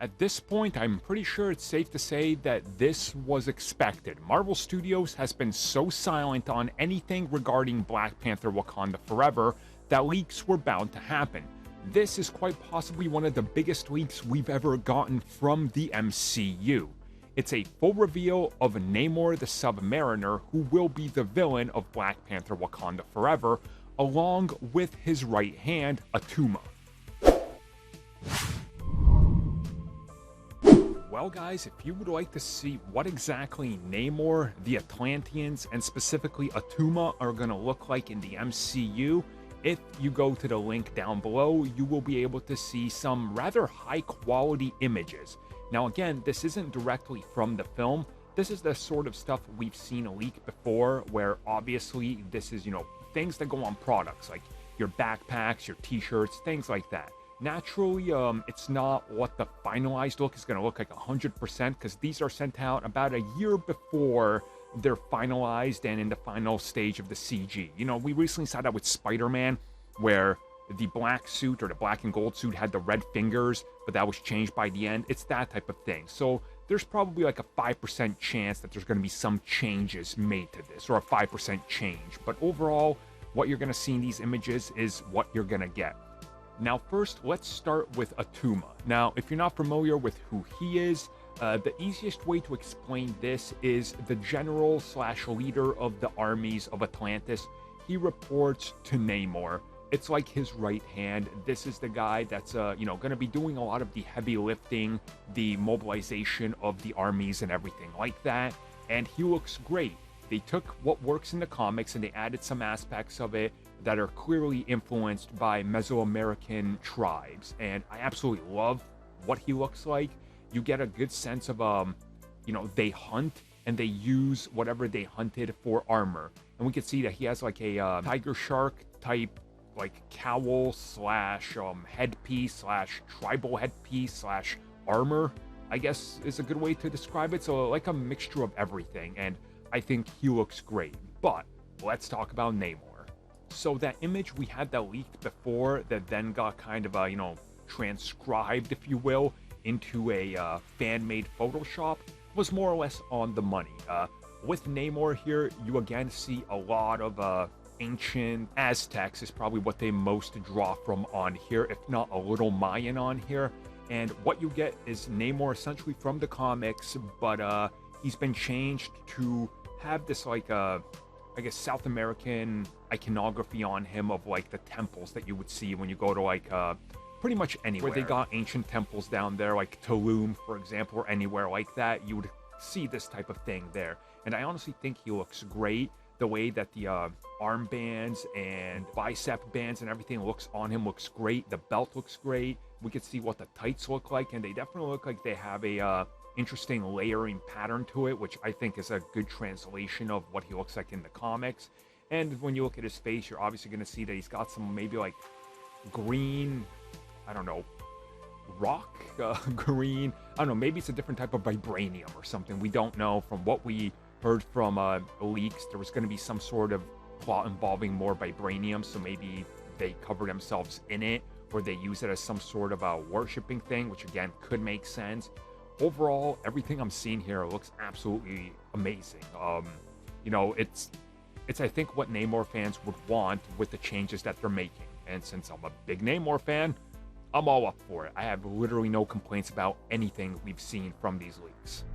At this point, I'm pretty sure it's safe to say that this was expected. Marvel Studios has been so silent on anything regarding Black Panther Wakanda Forever that leaks were bound to happen. This is quite possibly one of the biggest leaks we've ever gotten from the MCU. It's a full reveal of Namor the Submariner, who will be the villain of Black Panther Wakanda Forever, along with his right hand, Attuma. Well guys, if you would like to see what exactly Namor, the Atlanteans, and specifically Attuma are going to look like in the MCU, if you go to the link down below, you will be able to see some rather high quality images. Now again, this isn't directly from the film. This is the sort of stuff we've seen leaked before, where obviously this is, things that go on products, like your backpacks, your t-shirts, things like that. Naturally, it's not what the finalized look is going to look like 100%, because these are sent out about a year before they're finalized and in the final stage of the CG. We recently saw that with Spider-Man, where the black suit or the black and gold suit had the red fingers, but that was changed by the end. It's that type of thing. So there's probably like a 5% chance that there's going to be some changes made to this, or a 5% change. But overall, what you're going to see in these images is what you're going to get. Now first, let's start with Attuma. Now, if you're not familiar with who he is, the easiest way to explain this is the general/leader of the armies of Atlantis. He reports to Namor. It's like his right hand. This is the guy that's, going to be doing a lot of the heavy lifting, the mobilization of the armies and everything like that. And he looks great. They took what works in the comics and they added some aspects of it that are clearly influenced by Mesoamerican tribes. And I absolutely love what he looks like. You get a good sense of, they hunt and they use whatever they hunted for armor. And we can see that he has like a tiger shark type, like cowl / headpiece / tribal headpiece / armor, I guess is a good way to describe it. So like a mixture of everything. And I think he looks great. But let's talk about Namor. So that image we had that leaked before that then got kind of, transcribed, if you will, into a fan-made Photoshop was more or less on the money. With Namor here, you again see a lot of ancient Aztecs is probably what they most draw from on here, if not a little Mayan on here. And what you get is Namor essentially from the comics, but he's been changed to have this like I guess South American iconography on him of like the temples that you would see when you go to like pretty much anywhere. Where they got ancient temples down there, like Tulum, for example, or anywhere like that, you would see this type of thing there. And I honestly think he looks great. The way that the armbands and bicep bands and everything looks on him looks great. The belt looks great. We could see what the tights look like, and they definitely look like they have a interesting layering pattern to it, which I think is a good translation of what he looks like in the comics. And when you look at his face, you're obviously going to see that he's got some maybe like green, I don't know, rock, green, I don't know, maybe it's a different type of vibranium or something. We don't know. From what we heard from leaks, there was going to be some sort of plot involving more vibranium, so maybe they cover themselves in it, or they use it as some sort of a worshipping thing, which again could make sense. Overall, everything I'm seeing here looks absolutely amazing. It's I think what Namor fans would want with the changes that they're making. And since I'm a big Namor fan, I'm all up for it. I have literally no complaints about anything we've seen from these leaks.